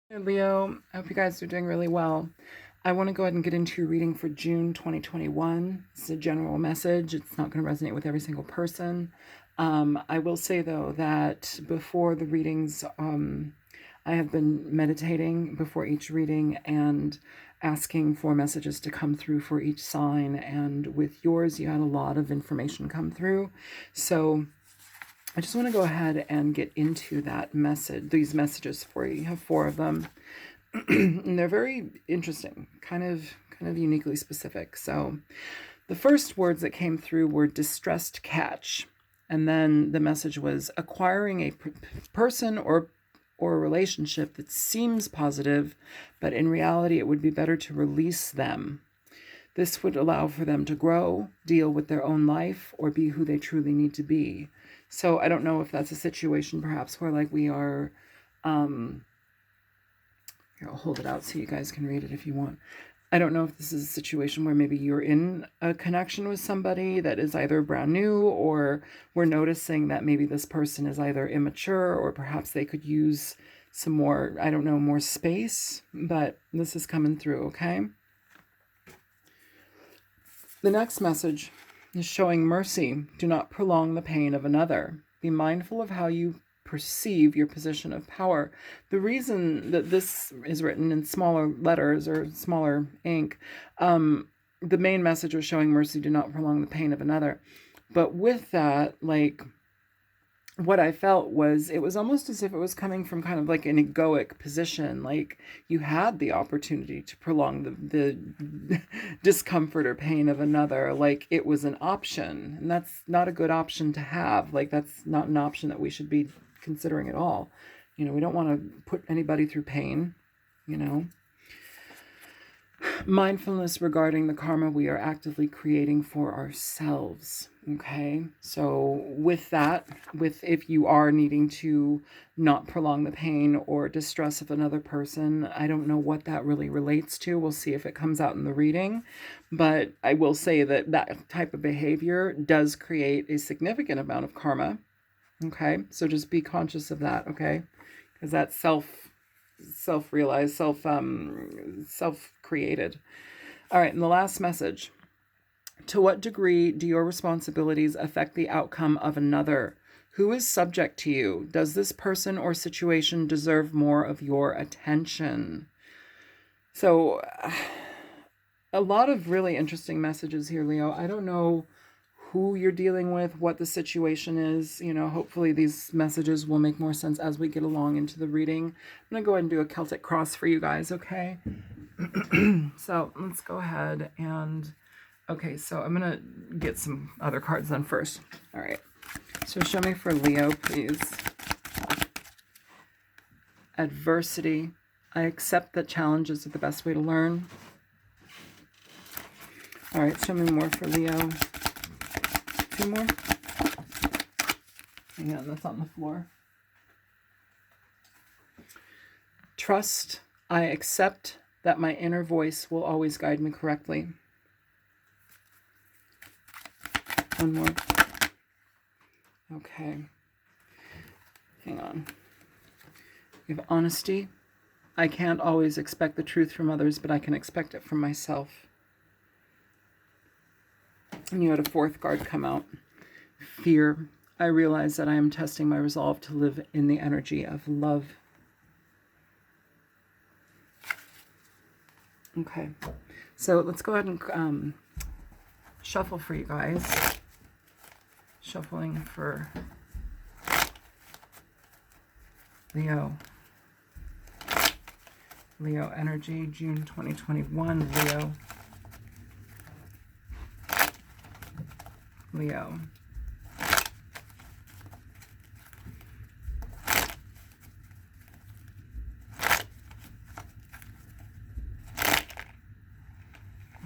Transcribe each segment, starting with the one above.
Hey Leo, I hope you guys are doing really well. I want to go ahead and get into your reading for June 2021. It's a general message. It's not going to resonate with every single person. I will say though that before the readings, I have been meditating before each reading and asking for messages to come through for each sign. And with yours, you had a lot of information come through. So I just want to go ahead and get into that message, these messages for you. You have 4 of them. And they're very interesting, kind of uniquely specific. So the first words that came through were distressed catch. And then the message was acquiring a person or a relationship that seems positive, but in reality it would be better to release them. This would allow for them to grow, deal with their own life, or be who they truly need to be. So I don't know if that's a situation perhaps where like we are, here, I'll hold it out so you guys can read it if you want. I don't know if this is a situation where maybe you're in a connection with somebody that is either brand new, or we're noticing that maybe this person is either immature or perhaps they could use some more, I don't know, more space, but this is coming through, okay? The next message is showing mercy. Do not prolong the pain of another. Be mindful of how you perceive your position of power. The reason that this is written in smaller letters or smaller ink, the main message was showing mercy, do not prolong the pain of another. But with that, like, what I felt was it was almost as if it was coming from kind of like an egoic position, like you had the opportunity to prolong the discomfort or pain of another, like it was an option, and that's not a good option to have. Like that's not an option that we should be considering at all. You know, we don't want to put anybody through pain, you know. Mindfulness regarding the karma we are actively creating for ourselves. Okay, so with that, if you are needing to not prolong the pain or distress of another person, I don't know what that really relates to. We'll see if it comes out in the reading, but I will say that that type of behavior does create a significant amount of karma. Okay, so just be conscious of that. Okay, because that's self-realized, self-created. All right, and the last message. To what degree do your responsibilities affect the outcome of another? Who is subject to you? Does this person or situation deserve more of your attention? So, a lot of really interesting messages here, Leo. I don't know who you're dealing with, what the situation is. You know, hopefully these messages will make more sense as we get along into the reading. I'm going to go ahead and do a Celtic cross for you guys, okay? So let's go ahead and, okay, so I'm going to get some other cards then first. All right, so show me for Leo, please. Adversity. I accept that challenges are the best way to learn. All right, show me more for Leo. 2 more. Hang on, that's on the floor. Trust. I accept that my inner voice will always guide me correctly. 1 more. Okay. Hang on. We have honesty. I can't always expect the truth from others, but I can expect it from myself. And you had a 4th card come out. Fear. I realize that I am testing my resolve to live in the energy of love. Okay, so let's go ahead and shuffle for you guys. Shuffling for Leo. Leo energy, June 2021, Leo. Leo.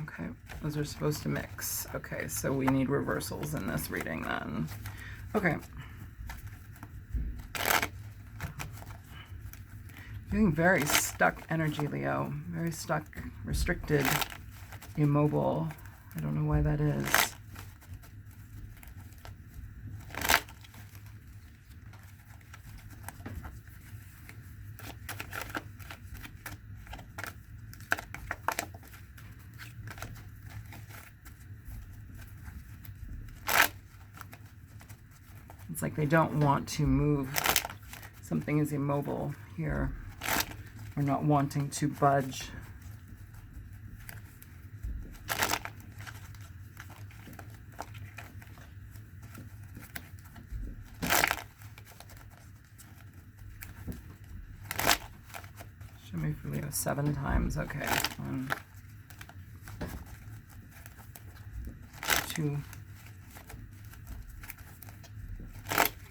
Okay, those are supposed to mix. Okay, so we need reversals in this reading then. Okay. Feeling very stuck energy, Leo. Very stuck, restricted, immobile. I don't know why that is. It's like they don't want to move. Something is immobile here, or not wanting to budge. Show me for Leo 7 times. Okay. 1, 2,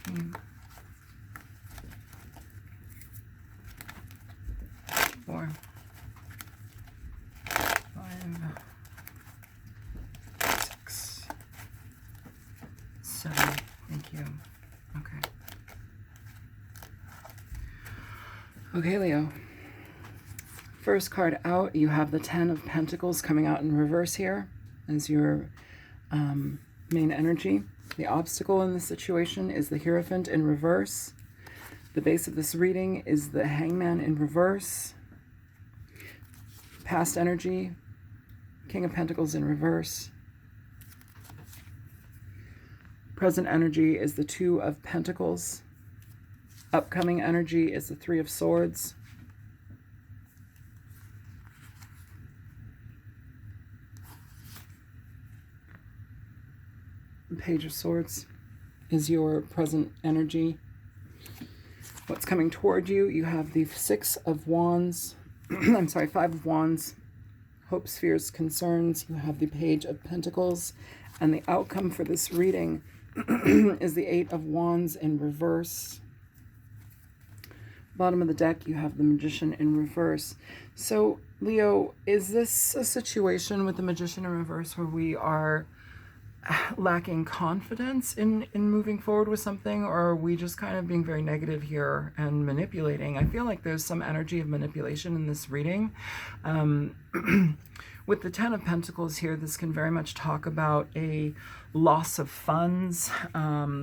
3, 4, 5, 6, 7. Thank you. Okay. Okay, Leo. First card out, you have the 10 of Pentacles coming out in reverse here as your main energy. The obstacle in this situation is the Hierophant in reverse. The base of this reading is the Hangman in reverse. Past energy, King of Pentacles in reverse. Present energy is the 2 of Pentacles. Upcoming energy is the 3 of Swords. Page of Swords is your present energy. What's coming toward you? You have the 6 of Wands. I'm sorry, 5 of Wands. Hopes, fears, concerns. You have the Page of Pentacles. And the outcome for this reading is the 8 of Wands in reverse. Bottom of the deck, you have the Magician in reverse. So, Leo, is this a situation with the Magician in reverse where we are lacking confidence in moving forward with something, or are we just kind of being very negative here and manipulating? I feel like there's some energy of manipulation in this reading. With the 10 of Pentacles here, this can very much talk about a loss of funds,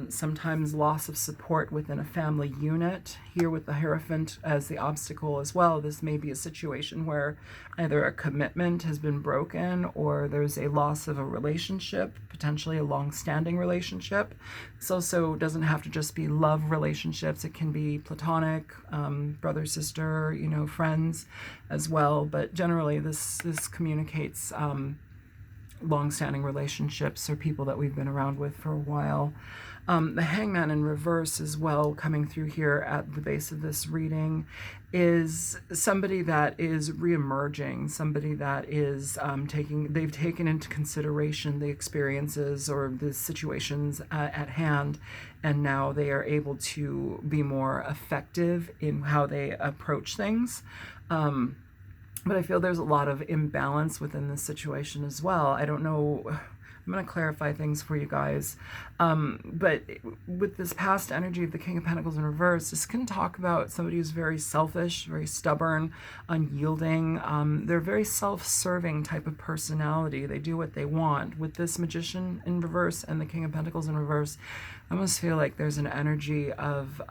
sometimes loss of support within a family unit. Here with the Hierophant as the obstacle as well, this may be a situation where either a commitment has been broken or there's a loss of a relationship, potentially a long-standing relationship. This also doesn't have to just be love relationships. It can be platonic, brother, sister, you know, friends as well. But generally this communicates long-standing relationships or people that we've been around with for a while. The Hangman in reverse as well, coming through here at the base of this reading, is somebody that is reemerging, somebody that is they've taken into consideration the experiences or the situations at hand, and now they are able to be more effective in how they approach things. But I feel there's a lot of imbalance within this situation as well. I don't know. I'm going to clarify things for you guys. But with this past energy of the King of Pentacles in reverse, this can talk about somebody who's very selfish, very stubborn, unyielding. They're a very self-serving type of personality. They do what they want. With this Magician in reverse and the King of Pentacles in reverse, I almost feel like there's an energy of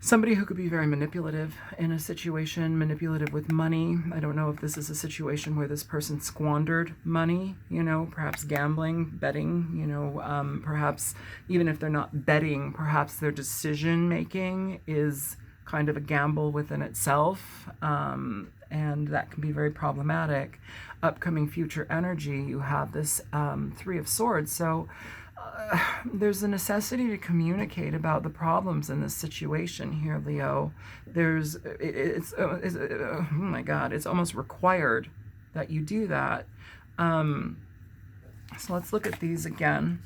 somebody who could be very manipulative in a situation, manipulative with money. I don't know if this is a situation where this person squandered money, you know, perhaps gambling, betting, you know, perhaps even if they're not betting, perhaps their decision making is kind of a gamble within itself, and that can be very problematic. Upcoming future energy, you have this 3 of Swords. So there's a necessity to communicate about the problems in this situation here, Leo. Oh my God, it's almost required that you do that. So let's look at these again.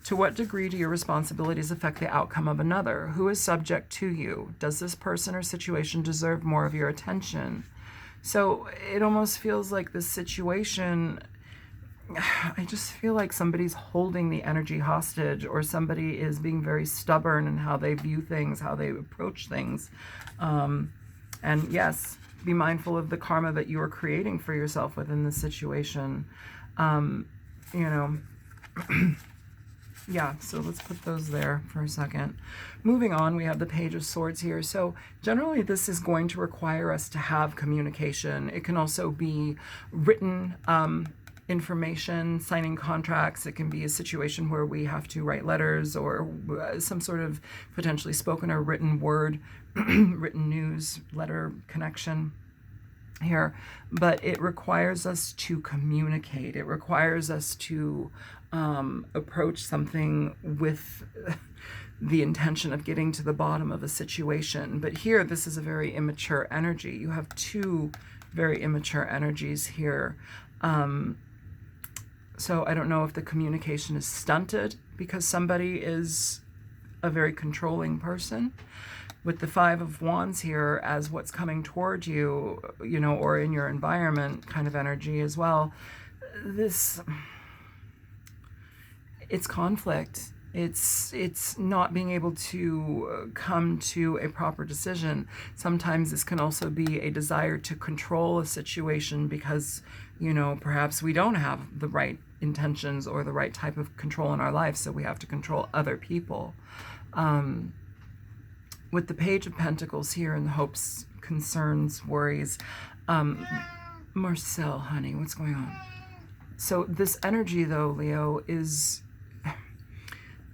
To what degree do your responsibilities affect the outcome of another? Who is subject to you? Does this person or situation deserve more of your attention? So it almost feels like this situation, I just feel like somebody's holding the energy hostage, or somebody is being very stubborn in how they view things, how they approach things. And yes, be mindful of the karma that you are creating for yourself within this situation. You know, yeah, so let's put those there for a second. Moving on, we have the Page of Swords here. So generally this is going to require us to have communication. It can also be written information, signing contracts. It can be a situation where we have to write letters or some sort of potentially spoken or written word, written news, letter connection here. But it requires us to communicate. It requires us to approach something with the intention of getting to the bottom of a situation. But here, this is a very immature energy. You have two very immature energies here. So I don't know if the communication is stunted because somebody is a very controlling person. With the Five of Wands here as what's coming toward you, you know, or in your environment kind of energy as well, it's conflict. It's not being able to come to a proper decision. Sometimes this can also be a desire to control a situation because, you know, perhaps we don't have the right intentions or the right type of control in our life, so we have to control other people. With the Page of Pentacles here and the hopes, concerns, worries, Marcel, honey, what's going on? So this energy, though, Leo, is,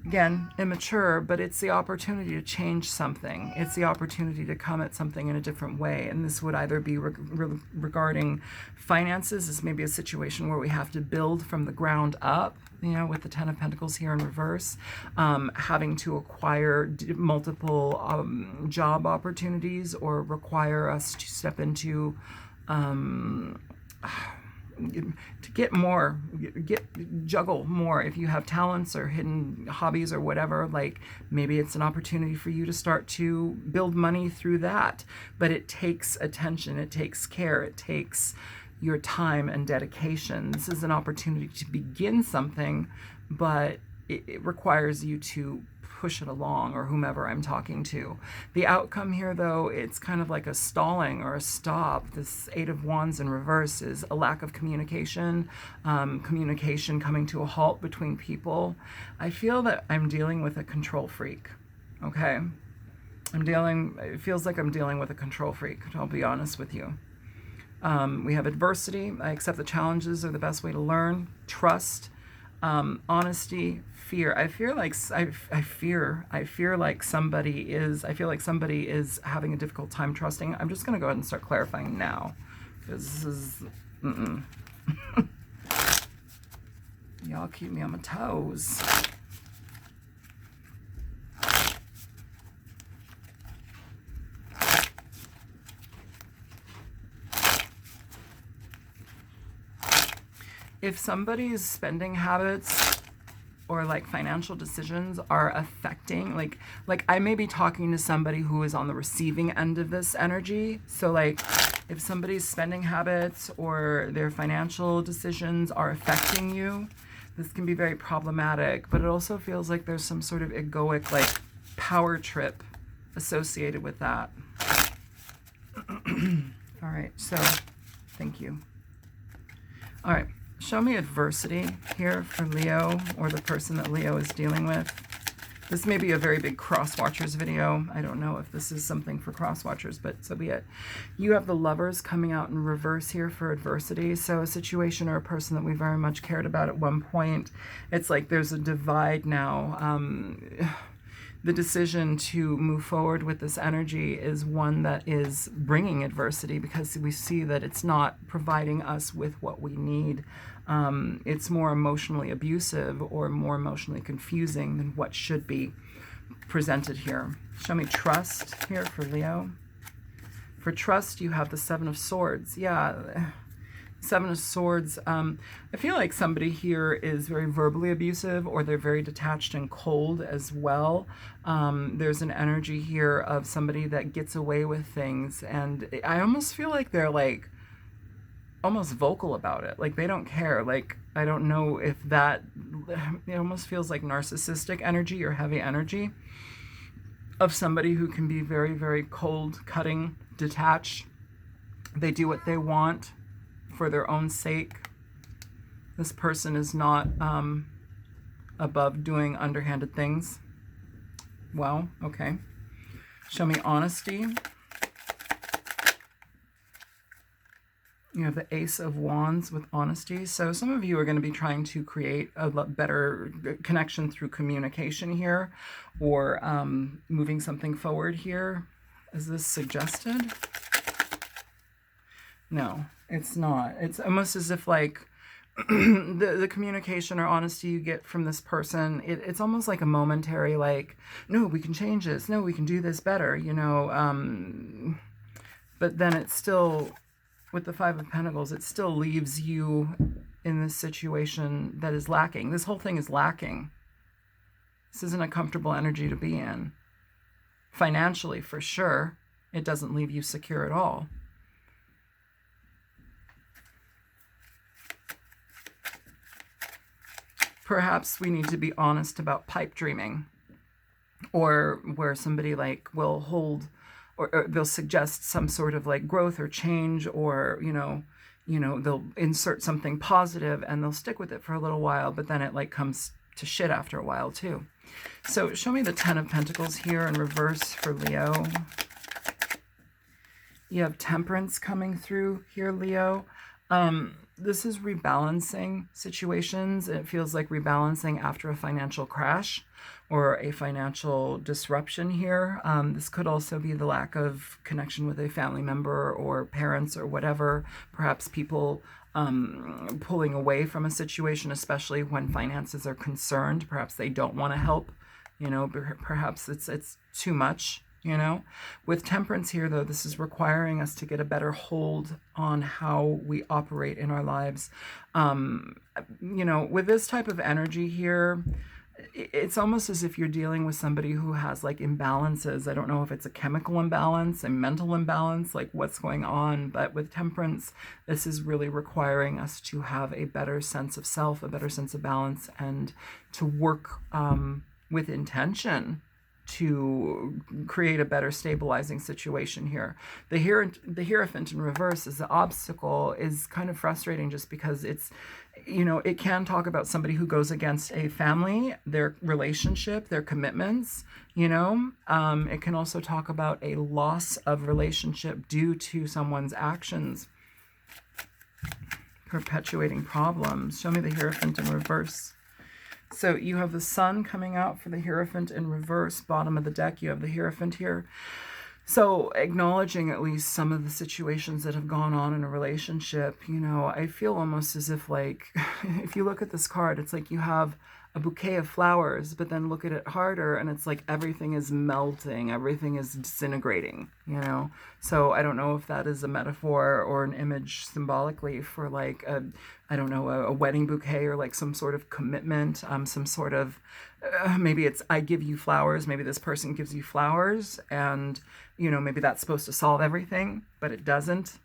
again, immature, but it's the opportunity to change something. It's the opportunity to come at something in a different way. And this would either be regarding finances. This may be a situation where we have to build from the ground up, you know, with the Ten of Pentacles here in reverse, having to acquire multiple job opportunities or require us to step into to get more, juggle more. If you have talents or hidden hobbies or whatever, like maybe it's an opportunity for you to start to build money through that. But it takes attention, it takes care, it takes your time and dedication. This is an opportunity to begin something, but it requires you to push it along, or whomever I'm talking to. The outcome here, though, it's kind of like a stalling or a stop. This Eight of Wands in reverse is a lack of communication, communication coming to a halt between people. I feel that I'm dealing with a control freak, okay? It feels like I'm dealing with a control freak, I'll be honest with you. We have adversity. I accept the challenges are the best way to learn. Trust, honesty, fear. I feel like somebody is having a difficult time trusting. I'm just going to go ahead and start clarifying now, because this is y'all keep me on my toes. If somebody's spending habits or like financial decisions are affecting, like I may be talking to somebody who is on the receiving end of this energy. So like if somebody's spending habits or their financial decisions are affecting you, this can be very problematic. But it also feels like there's some sort of egoic like power trip associated with that. All right, so thank you. All right. Show me adversity here for Leo, or the person that Leo is dealing with. This may be a very big cross-watchers video. I don't know if this is something for cross-watchers, but so be it. You have the Lovers coming out in reverse here for adversity. So a situation or a person that we very much cared about at one point. It's like there's a divide now. The decision to move forward with this energy is one that is bringing adversity, because we see that it's not providing us with what we need. It's more emotionally abusive or more emotionally confusing than what should be presented here. Show me trust here for Leo. For trust, you have the Seven of Swords. Yeah. Seven of Swords, I feel like somebody here is very verbally abusive, or they're very detached and cold as well. There's an energy here of somebody that gets away with things, and I almost feel like they're like almost vocal about it. Like they don't care. Like I don't know if that, it almost feels like narcissistic energy or heavy energy of somebody who can be very, very cold, cutting, detached. They do what they want for their own sake. This person is not above doing underhanded things. Wow, okay. Show me honesty. You have the Ace of Wands with honesty. So some of you are going to be trying to create a better connection through communication here, or moving something forward here. Is this suggested? No, it's not. It's almost as if like the communication or honesty you get from this person, it's almost like a momentary, like, no, we can change this. No, we can do this better, you know. But then it's still, with the Five of Pentacles, it still leaves you in this situation that is lacking. This whole thing is lacking. This isn't a comfortable energy to be in. Financially, for sure, it doesn't leave you secure at all. Perhaps we need to be honest about pipe dreaming, or where somebody like will hold, or they'll suggest some sort of like growth or change, or they'll insert something positive and they'll stick with it for a little while, but then it like comes to shit after a while too. So show me the Ten of Pentacles here in reverse for Leo. You have Temperance coming through here, Leo. This is rebalancing situations. It feels like rebalancing after a financial crash or a financial disruption here. This could also be the lack of connection with a family member or parents or whatever. Perhaps people pulling away from a situation, especially when finances are concerned. Perhaps they don't want to help. Perhaps it's too much. With Temperance here, though, this is requiring us to get a better hold on how we operate in our lives. With this type of energy here, it's almost as if you're dealing with somebody who has like imbalances. I don't know if it's a chemical imbalance, a mental imbalance, like what's going on. But with Temperance, this is really requiring us to have a better sense of self, a better sense of balance, and to work with intention to create a better stabilizing situation here. The Hierophant in reverse as the obstacle is kind of frustrating, just because it's, it can talk about somebody who goes against a family, their relationship, their commitments, it can also talk about a loss of relationship due to someone's actions, perpetuating problems. Show me the Hierophant in reverse. So you have the Sun coming out for the Hierophant in reverse, bottom of the deck. You have the Hierophant here. So acknowledging at least some of the situations that have gone on in a relationship, I feel almost as if like, if you look at this card, it's like you have a bouquet of flowers, but then look at it harder and it's like everything is melting, everything is disintegrating, So I don't know if that is a metaphor or an image symbolically for like a wedding bouquet, or like some sort of commitment, some sort of, maybe it's I give you flowers, maybe this person gives you flowers, and, maybe that's supposed to solve everything, but it doesn't,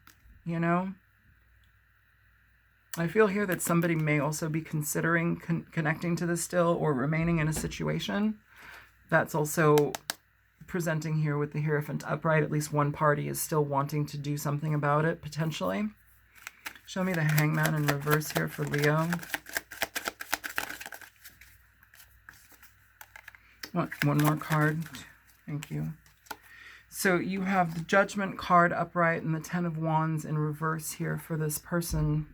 I feel here that somebody may also be considering connecting to this still, or remaining in a situation. That's also presenting here with the Hierophant upright. At least one party is still wanting to do something about it, potentially. Show me the Hangman in reverse here for Leo. One more card. Thank you. So you have the Judgment card upright and the Ten of Wands in reverse here for this person.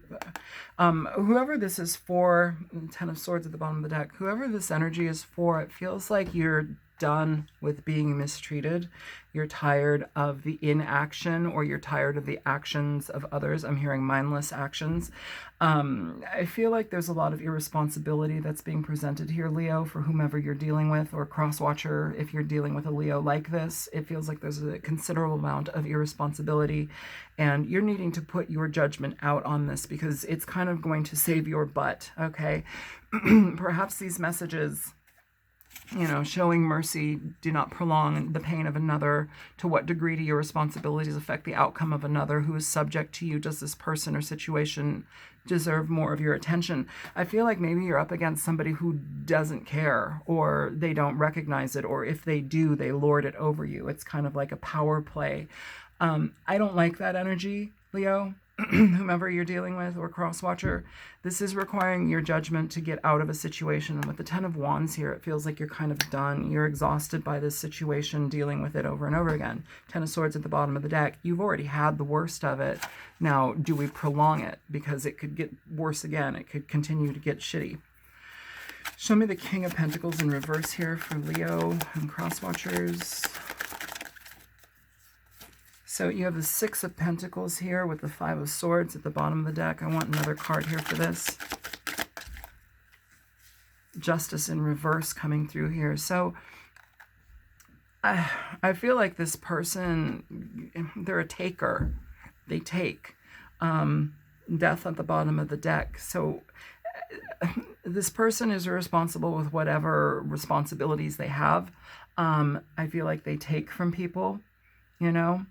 Whoever this is for, Ten of Swords at the bottom of the deck, whoever this energy is for, it feels like you're done with being mistreated. You're tired of the inaction, or you're tired of the actions of others. I'm hearing mindless actions. I feel like there's a lot of irresponsibility that's being presented here, Leo, for whomever you're dealing with, or cross-watcher, if you're dealing with a Leo like this. It feels like there's a considerable amount of irresponsibility, and you're needing to put your judgment out on this, because it's kind of going to save your butt, okay? Perhaps these messages, showing mercy, do not prolong the pain of another. To what degree do your responsibilities affect the outcome of another who is subject to you? Does this person or situation deserve more of your attention? I feel like maybe you're up against somebody who doesn't care, or they don't recognize it, or if they do, they lord it over you. It's kind of like a power play. I don't like that energy, Leo. whomever you're dealing with, or cross-watcher, this is requiring your judgment to get out of a situation. And with the Ten of Wands here, it feels like you're kind of done. You're exhausted by this situation, dealing with it over and over again. Ten of Swords at the bottom of the deck. You've already had the worst of it. Now, do we prolong it? Because it could get worse again. It could continue to get shitty. Show me the King of Pentacles in reverse here for Leo and cross-watchers. So you have the Six of Pentacles here with the Five of Swords at the bottom of the deck. I want another card here for this. Justice in reverse coming through here. So I feel like this person, they're a taker. They take. Death at the bottom of the deck. So this person is responsible with whatever responsibilities they have. I feel like they take from people, you know.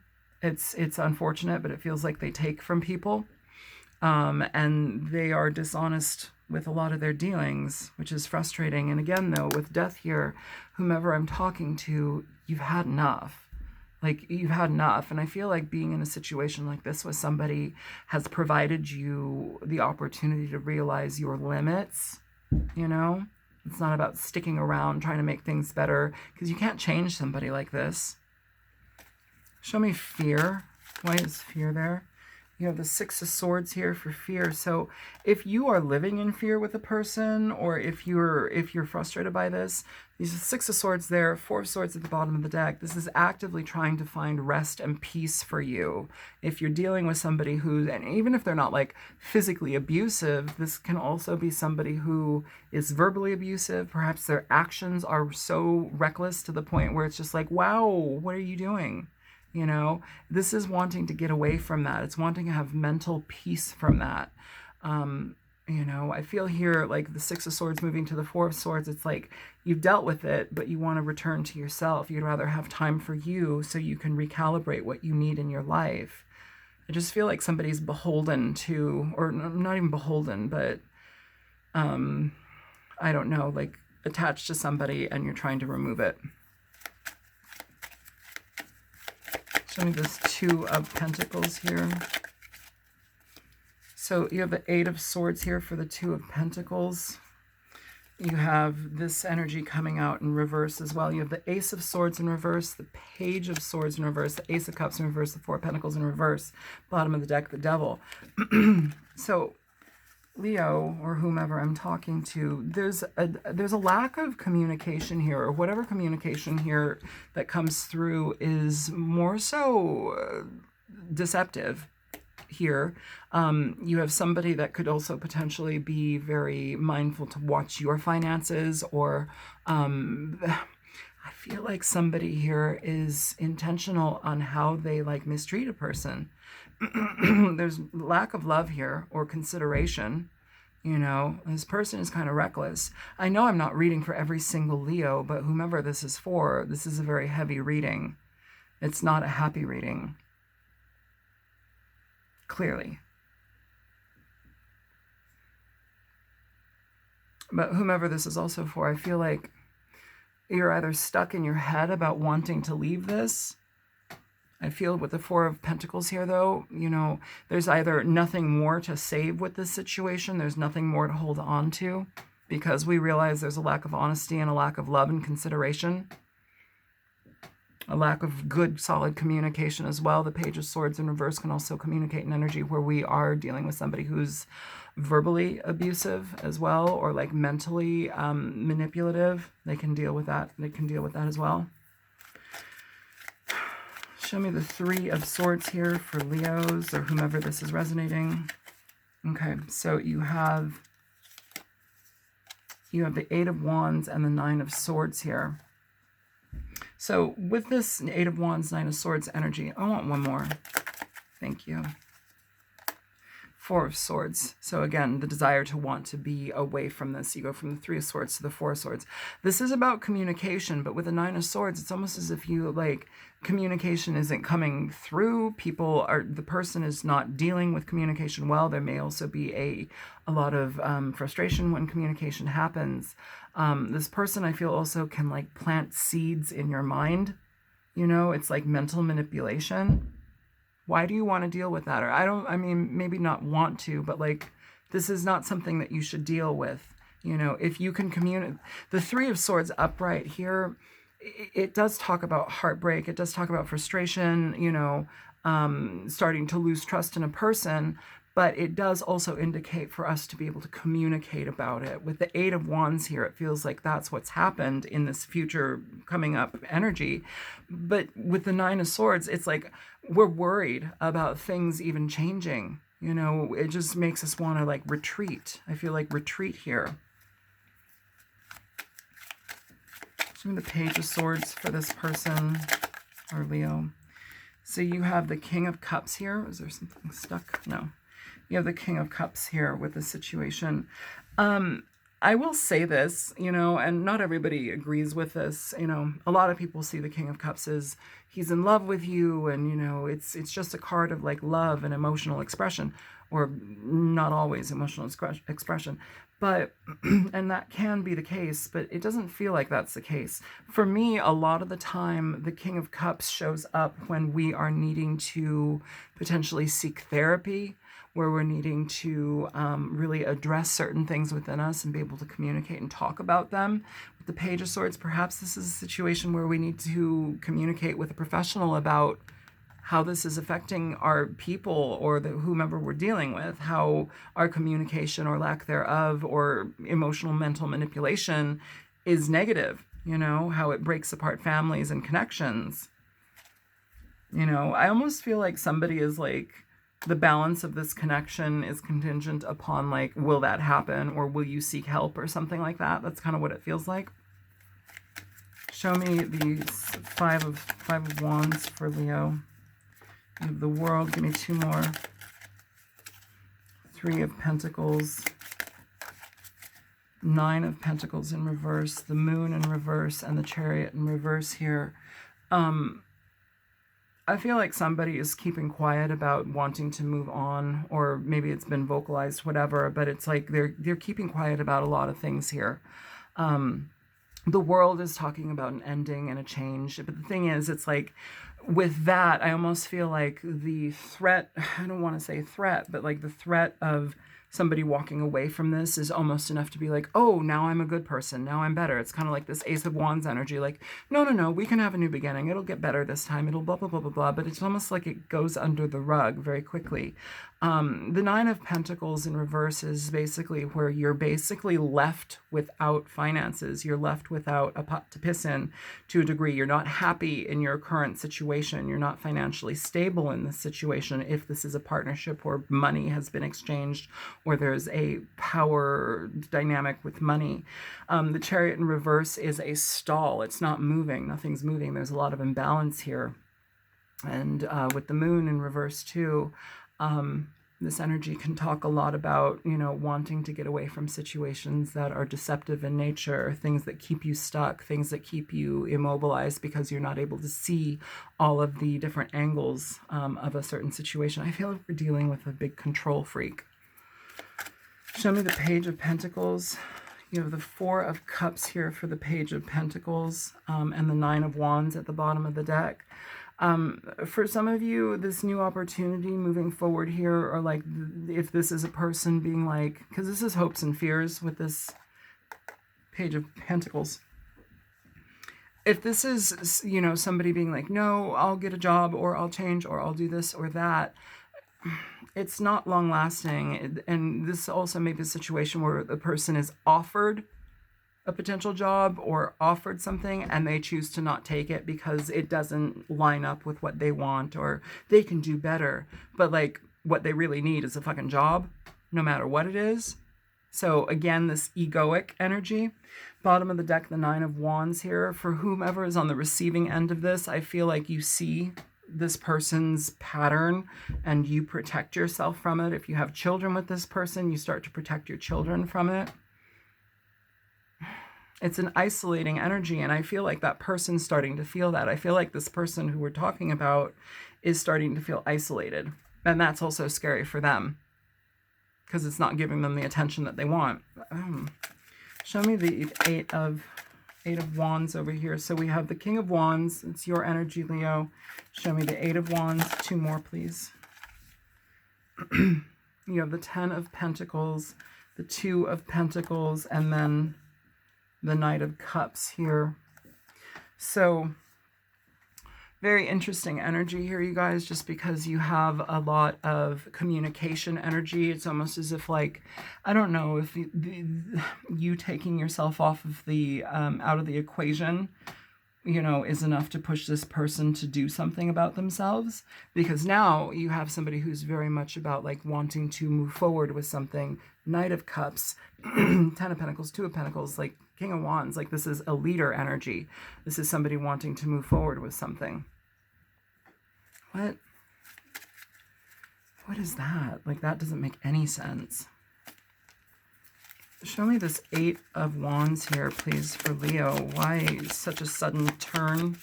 It's unfortunate, but it feels like they take from people. And they are dishonest with a lot of their dealings, which is frustrating. And again, though, with death here, whomever I'm talking to, you've had enough. Like, you've had enough. And I feel like being in a situation like this with somebody has provided you the opportunity to realize your limits, you know? It's not about sticking around trying to make things better, because you can't change somebody like this. Show me fear. Why is fear there? You have the Six of Swords here for fear. So if you are living in fear with a person, or if you're frustrated by this, these are Six of Swords there, Four of Swords at the bottom of the deck. This is actively trying to find rest and peace for you. If you're dealing with somebody who, and even if they're not like physically abusive, this can also be somebody who is verbally abusive. Perhaps their actions are so reckless to the point where it's just like, wow, what are you doing? You know, this is wanting to get away from that. It's wanting to have mental peace from that. You know, I feel here like the Six of Swords moving to the Four of Swords. It's like you've dealt with it, but you want to return to yourself. You'd rather have time for you so you can recalibrate what you need in your life. I just feel like somebody's beholden to, or not even beholden, but I don't know, like attached to somebody, and you're trying to remove it. Show me this Two of Pentacles here. So you have the Eight of Swords here for the Two of Pentacles. You have this energy coming out in reverse as well. You have the Ace of Swords in reverse, the Page of Swords in reverse, the Ace of Cups in reverse, the Four of Pentacles in reverse. Bottom of the deck, the Devil. So Leo, or whomever I'm talking to, there's a lack of communication here, or whatever communication here that comes through is more so deceptive here. You have somebody that could also potentially be very mindful to watch your finances, or I feel like somebody here is intentional on how they like mistreat a person. There's lack of love here, or consideration. You know, this person is kind of reckless. I know I'm not reading for every single Leo, but whomever this is for, this is a very heavy reading. It's not a happy reading. Clearly. But whomever this is also for, I feel like you're either stuck in your head about wanting to leave this. I feel with the Four of Pentacles here, though, you know, there's either nothing more to save with this situation. There's nothing more to hold on to, because we realize there's a lack of honesty and a lack of love and consideration. A lack of good, solid communication as well. The Page of Swords in reverse can also communicate an energy where we are dealing with somebody who's verbally abusive as well, or like mentally manipulative. They can deal with that. They can deal with that as well. Show me the Three of Swords here for Leos, or whomever this is resonating. Okay, so you have the Eight of Wands and the Nine of Swords here. So with this Eight of Wands, Nine of Swords energy, I want one more. Thank you. Four of Swords. So again, the desire to want to be away from this. You go from the Three of Swords to the Four of Swords. This is about communication, but with the Nine of Swords, it's almost as if you like communication isn't coming through. The person is not dealing with communication well. There may also be a lot of frustration when communication happens. This person, I feel, also can like plant seeds in your mind. You know, it's like mental manipulation. Why do you want to deal with that? Or I mean, maybe not want to, but like, this is not something that you should deal with. You know, if you can communicate, the Three of Swords upright here, it does talk about heartbreak. It does talk about frustration, you know, starting to lose trust in a person. But it does also indicate for us to be able to communicate about it. With the Eight of Wands here, it feels like that's what's happened in this future coming up energy. But with the Nine of Swords, it's like we're worried about things even changing. You know, it just makes us want to like retreat. I feel like retreat here. The Page of Swords for this person or Leo. So you have the King of Cups here. Is there something stuck? No. You have the King of Cups here with the situation. I will say this, you know, and not everybody agrees with this. You know, a lot of people see the King of Cups as he's in love with you, and you know, it's just a card of like love and emotional expression, or not always emotional expression. But, and that can be the case, but it doesn't feel like that's the case. For me, a lot of the time, the King of Cups shows up when we are needing to potentially seek therapy, where we're needing to really address certain things within us and be able to communicate and talk about them. With the Page of Swords, perhaps this is a situation where we need to communicate with a professional about how this is affecting our people or whomever we're dealing with, how our communication or lack thereof or emotional mental manipulation is negative, you know, how it breaks apart families and connections. You know, I almost feel like somebody is like, the balance of this connection is contingent upon like, will that happen or will you seek help or something like that? That's kind of what it feels like. Show me the five of Wands for Leo. You have the World. Give me two more. Three of Pentacles. Nine of Pentacles in reverse. The Moon in reverse and the Chariot in reverse here. I feel like somebody is keeping quiet about wanting to move on, or maybe it's been vocalized, whatever, but it's like they're keeping quiet about a lot of things here. The World is talking about an ending and a change, but the thing is, it's like, with that, I almost feel like the threat, I don't want to say threat, but like the threat of somebody walking away from this is almost enough to be like, oh, now I'm a good person. Now I'm better. It's kind of like this Ace of Wands energy. Like, no, we can have a new beginning. It'll get better this time. It'll blah, blah, blah, blah, blah. But it's almost like it goes under the rug very quickly. The Nine of Pentacles in reverse is basically where you're basically left without finances. You're left without a pot to piss in to a degree. You're not happy in your current situation. You're not financially stable in this situation if this is a partnership where money has been exchanged or there's a power dynamic with money. The Chariot in reverse is a stall. It's not moving. Nothing's moving. There's a lot of imbalance here. And with the Moon in reverse too, this energy can talk a lot about, you know, wanting to get away from situations that are deceptive in nature, things that keep you stuck, things that keep you immobilized because you're not able to see all of the different angles of a certain situation. I feel like we're dealing with a big control freak. Show me the Page of Pentacles. You have the Four of Cups here for the Page of Pentacles, and the Nine of Wands at the bottom of the deck. For some of you, this new opportunity moving forward here, or like if this is a person being like, because this is hopes and fears with this Page of Pentacles. If this is, you know, somebody being like, no, I'll get a job or I'll change or I'll do this or that, it's not long lasting. And this also may be a situation where the person is offered a potential job or offered something and they choose to not take it because it doesn't line up with what they want, or they can do better, but like what they really need is a fucking job no matter what it is. So again, this egoic energy. Bottom of the deck, the Nine of Wands here. For whomever is on the receiving end of this, I feel like you see this person's pattern and you protect yourself from it. If you have children with this person, you start to protect your children from it. It's an isolating energy, and I feel like that person's starting to feel that. I feel like this person who we're talking about is starting to feel isolated, and that's also scary for them because it's not giving them the attention that they want. Show me the Eight of Eight of Wands over here. So we have the King of Wands. It's your energy, Leo. Show me the Eight of Wands. Two more, please. You have the Ten of Pentacles, the Two of Pentacles, and then the Knight of Cups here. So very interesting energy here, you guys, just because you have a lot of communication energy. It's almost as if, like, I don't know, if you taking yourself off of the, out of the equation, you know, is enough to push this person to do something about themselves. Because now you have somebody who's very much about, like, wanting to move forward with something. Knight of Cups, Ten of Pentacles, Two of Pentacles, like King of Wands. Like, this is a leader energy. This is somebody wanting to move forward with something. What is that? Like, that doesn't make any sense. Show me this Eight of Wands here, please, for Leo. Why such a sudden turn?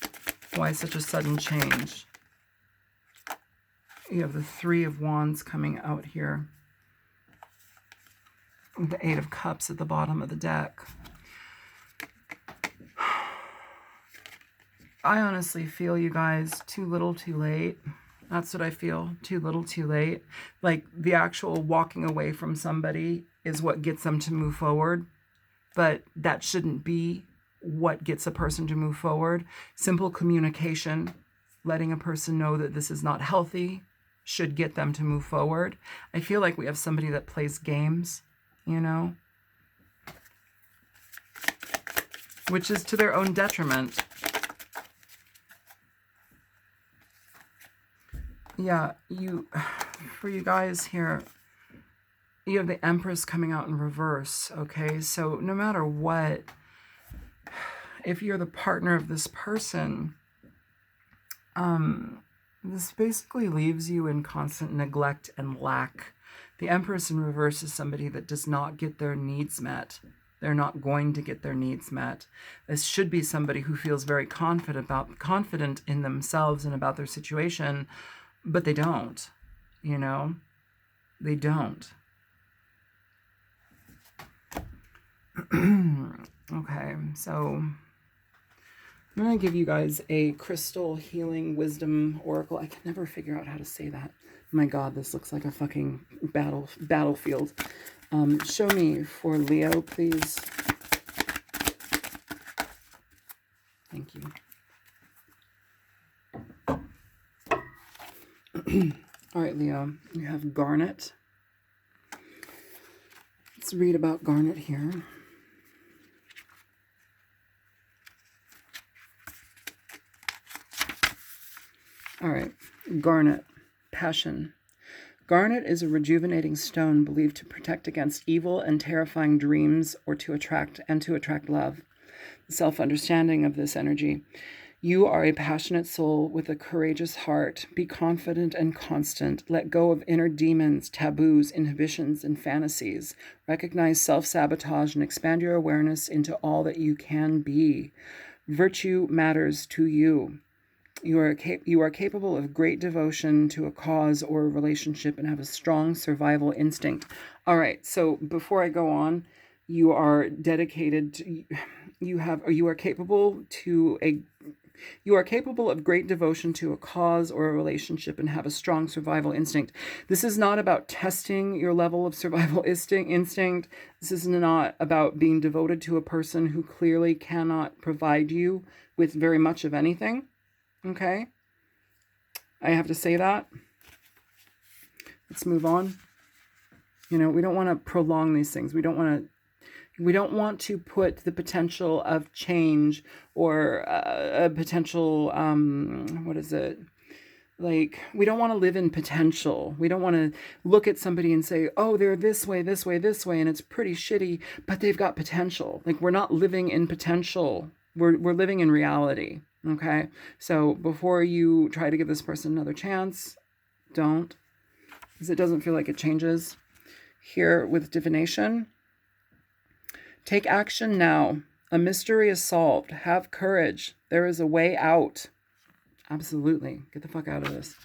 Why such a sudden change? You have the Three of Wands coming out here. The Eight of Cups at the bottom of the deck. I honestly feel, you guys, too little, too late. That's what I feel. Too little, too late. Like, the actual walking away from somebody is what gets them to move forward. But that shouldn't be what gets a person to move forward. Simple communication, letting a person know that this is not healthy, should get them to move forward. I feel like we have somebody that plays games, you know, which is to their own detriment. Yeah, for you guys here, you have the Empress coming out in reverse, okay? So no matter what, if you're the partner of this person, this basically leaves you in constant neglect and lack. The Empress in reverse is somebody that does not get their needs met. They're not going to get their needs met. This should be somebody who feels very confident in themselves and about their situation, but they don't, you know? They don't. Okay, so I'm going to give you guys a crystal healing wisdom oracle. I can never figure out how to say that. My God, this looks like a fucking battlefield. Show me for Leo, please. Thank you. All right, Leo, you have Garnet. Let's read about Garnet here. All right, Garnet, passion. Garnet is a rejuvenating stone believed to protect against evil and terrifying dreams, or to attract love. The self-understanding of this energy. You are a passionate soul with a courageous heart. Be confident and constant. Let go of inner demons, taboos, inhibitions, and fantasies. Recognize self-sabotage and expand your awareness into all that you can be. Virtue matters to you. You are capable of great devotion to a cause or a relationship and have a strong survival instinct. All right, so before I go on, you are dedicated to, you are capable of great devotion to a cause or a relationship and have a strong survival instinct. This is not about testing your level of survival instinct. This is not about being devoted to a person who clearly cannot provide you with very much of anything. Okay? I have to say that. Let's move on. You know, we don't want to prolong these things. We don't want to put the potential of change or a potential, what is it? Like, we don't want to live in potential. We don't want to look at somebody and say, oh, they're this way, this way, this way, and it's pretty shitty, but they've got potential. Like, we're not living in potential. We're living in reality. Okay? So before you try to give this person another chance, don't. Because it doesn't feel like it changes. Here with divination, take action now. A mystery is solved. Have courage. There is a way out. Absolutely. Get the fuck out of this.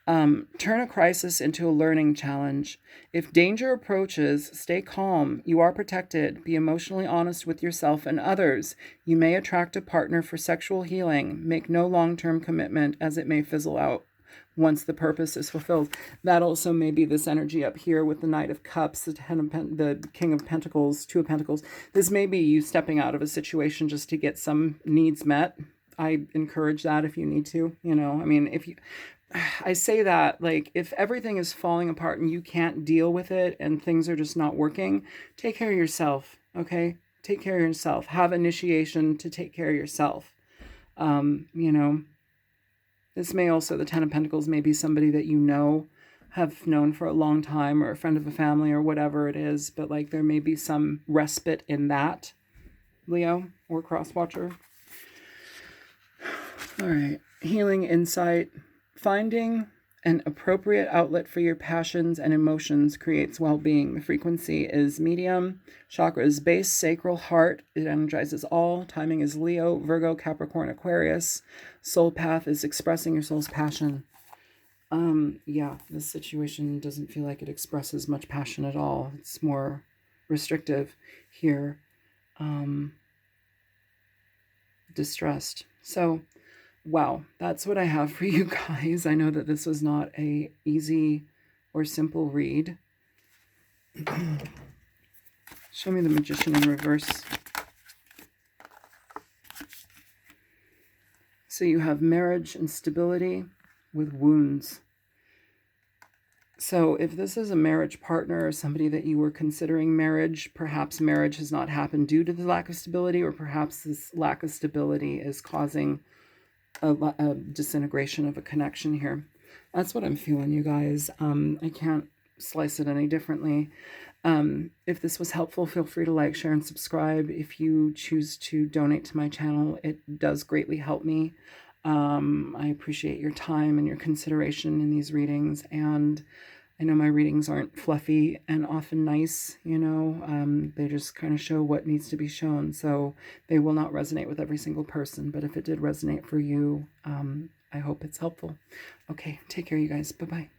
Turn a crisis into a learning challenge. If danger approaches, stay calm. You are protected. Be emotionally honest with yourself and others. You may attract a partner for sexual healing. Make no long-term commitment as it may fizzle out once the purpose is fulfilled. That also may be this energy up here with the Knight of Cups, the King of Pentacles, Two of Pentacles. This may be you stepping out of a situation just to get some needs met. I encourage that if you need to, I mean, I say that, like, if everything is falling apart and you can't deal with it and things are just not working, take care of yourself, okay? Take care of yourself. Have initiation to take care of yourself. This may also, the Ten of Pentacles may be somebody that have known for a long time, or a friend of a family, or whatever it is, but like there may be some respite in that, Leo or cross watcher. All right, healing insight. Finding an appropriate outlet for your passions and emotions creates well-being. The frequency is medium. Chakra is base, sacral, heart. It energizes all. Timing is Leo, Virgo, Capricorn, Aquarius. Soul path is expressing your soul's passion. Yeah, this situation doesn't feel like it expresses much passion at all. It's more restrictive here. Distressed. So, wow, that's what I have for you guys. I know that this was not a easy or simple read. Show me the Magician in reverse. So you have marriage and stability with wounds. So if this is a marriage partner or somebody that you were considering marriage, perhaps marriage has not happened due to the lack of stability, or perhaps this lack of stability is causing a disintegration of a connection here. That's what I'm feeling, you guys. I can't slice it any differently. If this was helpful, feel free to like, share, and subscribe. If you choose to donate to my channel, it does greatly help me. I appreciate your time and your consideration in these readings, and I know my readings aren't fluffy and often nice, they just kind of show what needs to be shown, so they will not resonate with every single person, but if it did resonate for you, I hope it's helpful. Okay, take care, you guys. Bye-bye.